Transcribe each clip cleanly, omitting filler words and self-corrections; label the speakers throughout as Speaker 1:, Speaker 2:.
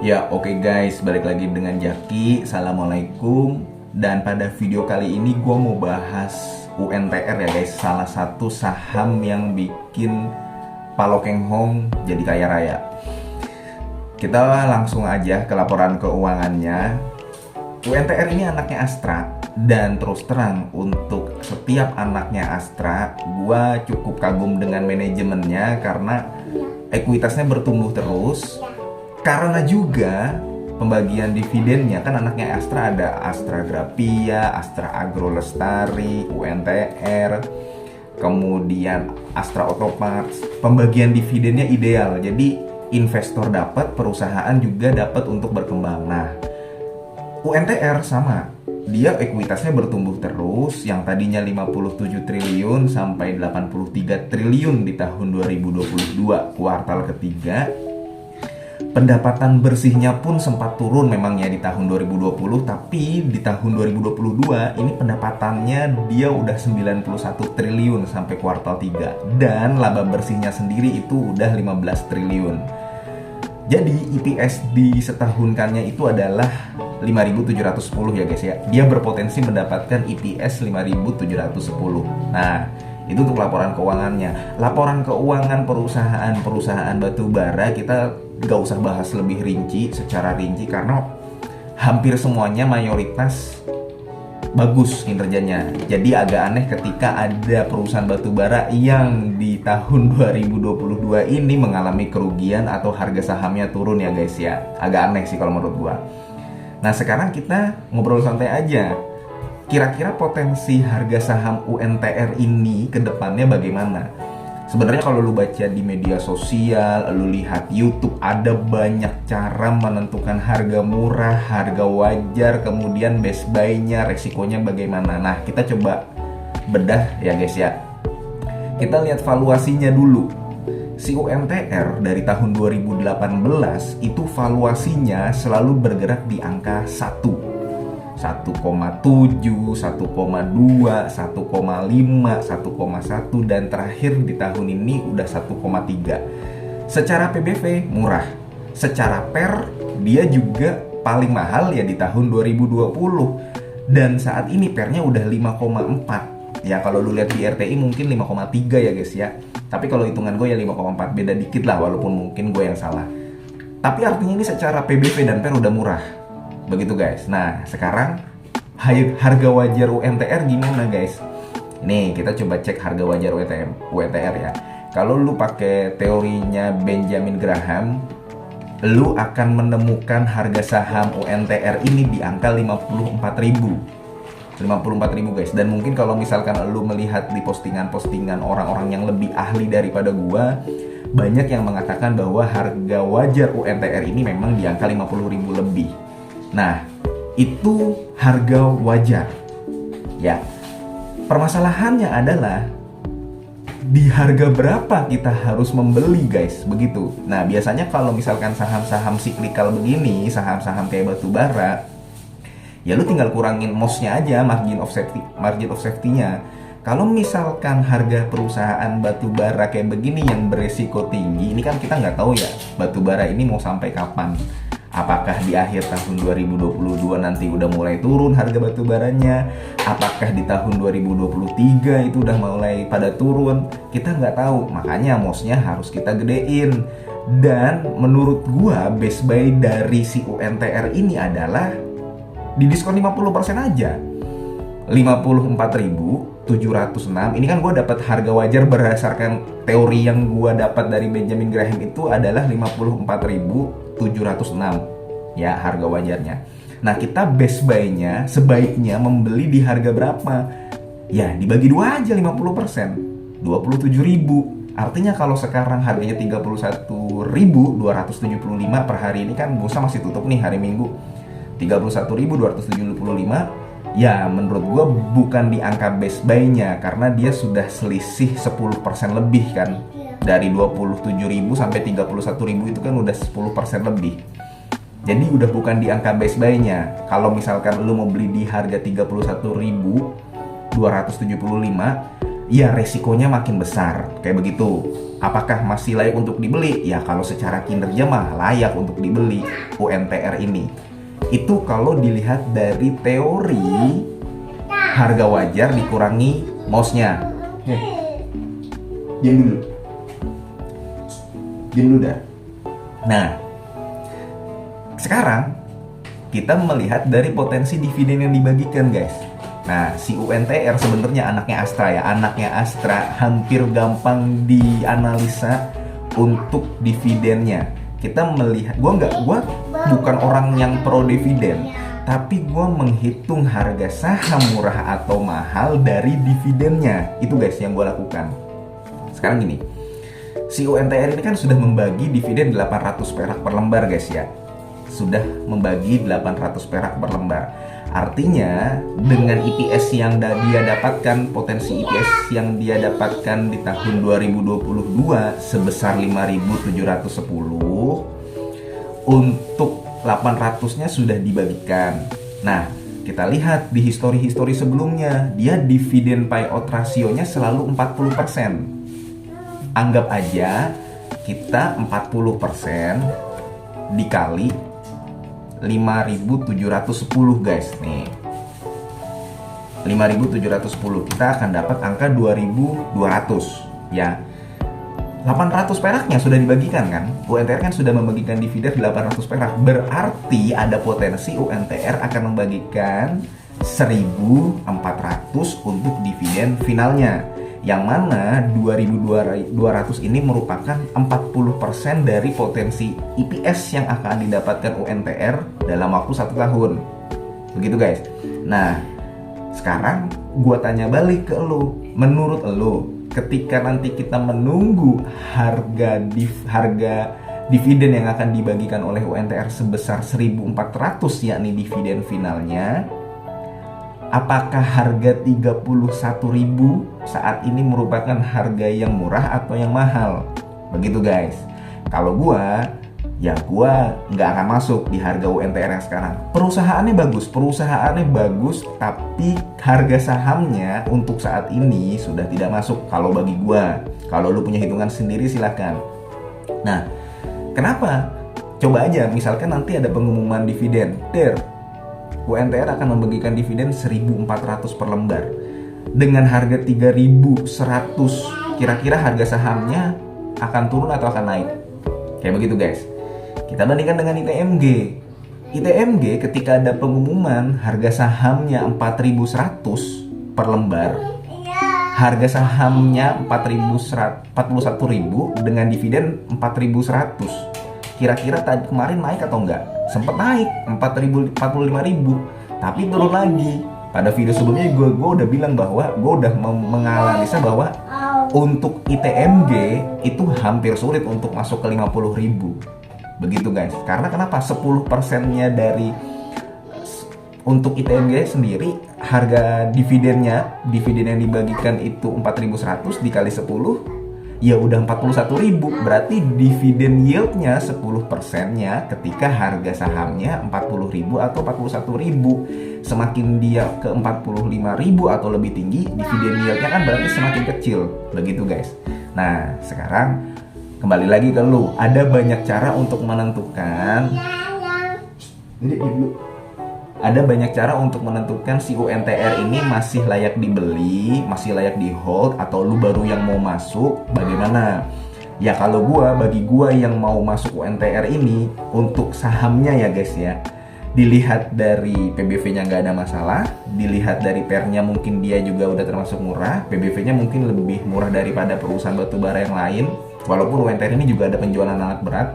Speaker 1: Ya oke guys, balik lagi dengan Jaki. Assalamualaikum. Dan pada video kali ini gue mau bahas UNTR ya guys. Salah satu saham yang bikin Palokeng Hong jadi kaya raya. Kita langsung aja ke laporan keuangannya. UNTR ini anaknya Astra. Dan terus terang untuk setiap anaknya Astra, gue cukup kagum dengan manajemennya karena ekuitasnya bertumbuh terus. Karena juga pembagian dividennya kan anaknya Astra ada Astra Grapia, Astra Agro Lestari, UNTR, kemudian Astra Autoparts. Pembagian dividennya ideal, jadi investor dapat, perusahaan juga dapat untuk berkembang. Nah, UNTR sama, dia ekuitasnya bertumbuh terus, yang tadinya 57 triliun sampai 83 triliun di tahun 2022 kuartal ketiga. Pendapatan bersihnya pun sempat turun memangnya di tahun 2020, tapi di tahun 2022 ini pendapatannya dia udah 91 triliun sampai kuartal 3, dan laba bersihnya sendiri itu udah 15 triliun. Jadi EPS di setahunkannya itu adalah 5.710 ya guys ya. Dia berpotensi mendapatkan EPS 5.710. Nah, itu untuk laporan keuangannya. Laporan keuangan perusahaan batubara kita gak usah bahas lebih secara rinci karena hampir semuanya mayoritas bagus kinerjanya. Jadi agak aneh ketika ada perusahaan batubara yang di tahun 2022 ini mengalami kerugian atau harga sahamnya turun ya guys ya. Agak aneh sih kalau menurut gua. Nah, sekarang kita ngobrol santai aja. Kira-kira potensi harga saham UNTR ini ke depannya bagaimana? Sebenarnya kalau lu baca di media sosial, lu lihat YouTube, ada banyak cara menentukan harga murah, harga wajar, kemudian best buy-nya, resikonya bagaimana. Nah, kita coba bedah ya guys ya. Kita lihat valuasinya dulu. Si UNTR dari tahun 2018 itu valuasinya selalu bergerak di angka 1. 1,7, 1,2, 1,5, 1,1 dan terakhir di tahun ini udah 1,3. Secara PBV murah, secara PER dia juga paling mahal ya di tahun 2020 dan saat ini PER-nya udah 5,4. Ya kalau lu lihat di RTI mungkin 5,3 ya guys ya. Tapi kalau hitungan gue ya 5,4, beda dikit lah walaupun mungkin gue yang salah. Tapi artinya ini secara PBV dan PER udah murah. Begitu guys. Nah, sekarang harga wajar UNTR gimana guys? Nih, kita coba cek harga wajar UNTR ya. Kalau lu pakai teorinya Benjamin Graham, lu akan menemukan harga saham UNTR ini di angka 54.000 guys. Dan mungkin kalau misalkan lu melihat di postingan-postingan orang-orang yang lebih ahli daripada gua, banyak yang mengatakan bahwa harga wajar UNTR ini memang di angka 50.000 lebih. Nah, itu harga wajar. Ya. Permasalahannya adalah di harga berapa kita harus membeli, guys, begitu. Nah, biasanya kalau misalkan saham-saham siklikal begini, saham-saham kayak batubara, ya lu tinggal kurangin MOS-nya aja, margin of safety-nya. Kalau misalkan harga perusahaan batubara kayak begini yang beresiko tinggi, ini kan kita nggak tahu ya batubara ini mau sampai kapan. Apakah di akhir tahun 2022 nanti udah mulai turun harga batubaranya? Apakah di tahun 2023 itu udah mulai pada turun? Kita nggak tahu, makanya MOS-nya harus kita gedein. Dan menurut gua best buy dari si UNTR ini adalah di diskon 50% aja. 54.706. Ini kan gue dapat harga wajar berdasarkan teori yang gue dapat dari Benjamin Graham itu adalah 54.706 ya harga wajarnya. Nah, kita best buy-nya sebaiknya membeli di harga berapa? Ya, dibagi dua aja 50%. 27.000. Artinya kalau sekarang harganya 31.275 per hari ini kan bursa masih tutup nih hari Minggu. 31.275. Ya, menurut gue bukan di angka best buy-nya karena dia sudah selisih 10% lebih kan. Dari 27.000 sampai 31.000 itu kan udah 10% lebih. Jadi udah bukan di angka best buy-nya. Kalau misalkan lu mau beli di harga 31.275, ya resikonya makin besar. Kayak begitu. Apakah masih layak untuk dibeli? Ya kalau secara kinerja mah layak untuk dibeli UNTR ini. Itu kalau dilihat dari teori harga wajar dikurangi mouse-nya. Diam dulu. Diam dulu dah. Nah, sekarang kita melihat dari potensi dividen yang dibagikan, guys. Nah, si UNTR sebenarnya anaknya Astra ya. Anaknya Astra hampir gampang dianalisa untuk dividennya. Kita melihat, gua bukan orang yang pro dividen, tapi gua menghitung harga saham murah atau mahal dari dividennya. Itu guys yang gua lakukan. Sekarang gini, si UNTR ini kan sudah membagi dividen 800 perak per lembar, guys ya. Sudah membagi 800 perak per lembar. Artinya dengan EPS yang dia dapatkan, potensi EPS yang dia dapatkan di tahun 2022 sebesar 5.710, untuk 800-nya sudah dibagikan. Nah, kita lihat di histori-histori sebelumnya, dia dividen payout rasionya selalu 40%. Anggap aja kita 40% dikali 5.710 guys. Nih 5.710 kita akan dapat angka 2.200 ya. 800 peraknya sudah dibagikan kan. UNTR kan sudah membagikan dividen 800 perak. Berarti ada potensi UNTR akan membagikan 1.400 untuk dividen finalnya. Yang mana 2.200 ini merupakan 40% dari potensi EPS yang akan didapatkan UNTR dalam waktu 1 tahun. Begitu guys. Nah, sekarang gua tanya balik ke lo. Menurut lo, ketika nanti kita menunggu harga dividen yang akan dibagikan oleh UNTR sebesar 1.400 yakni dividen finalnya, apakah harga 31.000 saat ini merupakan harga yang murah atau yang mahal? Begitu guys. Kalau gua nggak akan masuk di harga UNTR yang sekarang. Perusahaannya bagus, tapi harga sahamnya untuk saat ini sudah tidak masuk kalau bagi gua. Kalau lu punya hitungan sendiri silahkan. Nah, kenapa? Coba aja misalkan nanti ada pengumuman dividen. UNTR akan membagikan dividen 1.400 per lembar dengan harga 3.100. Kira-kira harga sahamnya akan turun atau akan naik? Kayak begitu guys. Kita bandingkan dengan ITMG. ITMG ketika ada pengumuman harga sahamnya 4.100 per lembar, harga sahamnya 41.000 dengan dividen 4.100. Kira-kira tadi kemarin naik atau enggak? Sempat naik 45.000, tapi turun lagi. Pada video sebelumnya gue udah bilang bahwa gue udah menganalisa bahwa untuk ITMG itu hampir sulit untuk masuk ke 50.000. Begitu guys. Karena kenapa? 10%-nya dari untuk ITMG sendiri harga dividen yang dibagikan itu 4.100 dikali 10 ya udah 41.000. Berarti dividen yieldnya 10%-nya ketika harga sahamnya 40.000 atau 41.000. Semakin dia ke 45.000 atau lebih tinggi, dividen yieldnya kan berarti semakin kecil. Begitu guys. Nah, sekarang kembali lagi ke lu. Ada banyak cara untuk menentukan. Ada banyak cara untuk menentukan si UNTR ini masih layak dibeli, masih layak di hold, atau lu baru yang mau masuk. Bagaimana? Ya kalau bagi gua yang mau masuk UNTR ini, untuk sahamnya ya guys ya, dilihat dari PBV-nya nggak ada masalah, dilihat dari PER-nya mungkin dia juga udah termasuk murah, PBV-nya mungkin lebih murah daripada perusahaan batubara yang lain, walaupun UNTR ini juga ada penjualan alat berat.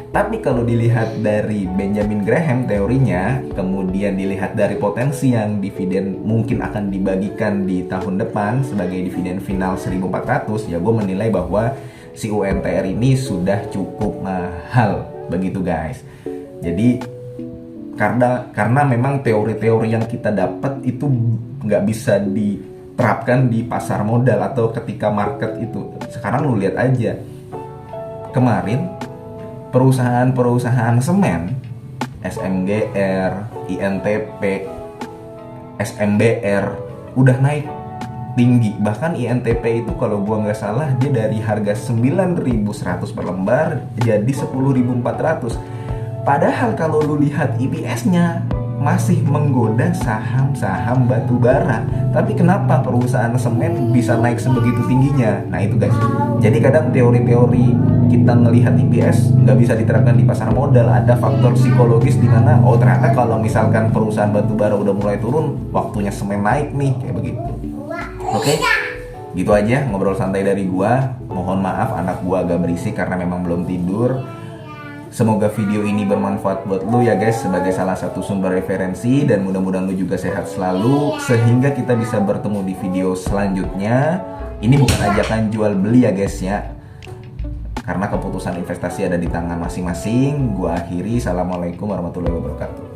Speaker 1: Tapi kalau dilihat dari Benjamin Graham teorinya, kemudian dilihat dari potensi yang dividen mungkin akan dibagikan di tahun depan sebagai dividen final 1.400, ya gue menilai bahwa si UNTR ini sudah cukup mahal. Begitu guys. Jadi karena memang teori-teori yang kita dapat itu nggak bisa diterapkan di pasar modal atau ketika market itu. Sekarang lu lihat aja, kemarin perusahaan-perusahaan semen, SMGR, INTP, SMBR udah naik tinggi. Bahkan INTP itu kalau gua nggak salah dia dari harga 9.100 per lembar jadi 10.400. Padahal kalau lu lihat EPS-nya masih menggoda saham-saham batu bara. Tapi kenapa perusahaan semen bisa naik sebegitu tingginya? Nah itu guys. Jadi kadang teori-teori kita ngelihat EPS nggak bisa diterapkan di pasar modal. Ada faktor psikologis di mana oh ternyata kalau misalkan perusahaan batu bara udah mulai turun, waktunya semen naik nih, kayak begitu. Oke? Gitu aja ngobrol santai dari gua. Mohon maaf anak gua agak berisik karena memang belum tidur. Semoga video ini bermanfaat buat lu ya guys, sebagai salah satu sumber referensi, dan mudah-mudahan lu juga sehat selalu sehingga kita bisa bertemu di video selanjutnya. Ini bukan ajakan jual beli ya guys ya, karena keputusan investasi ada di tangan masing-masing. Gua akhiri, assalamualaikum warahmatullahi wabarakatuh.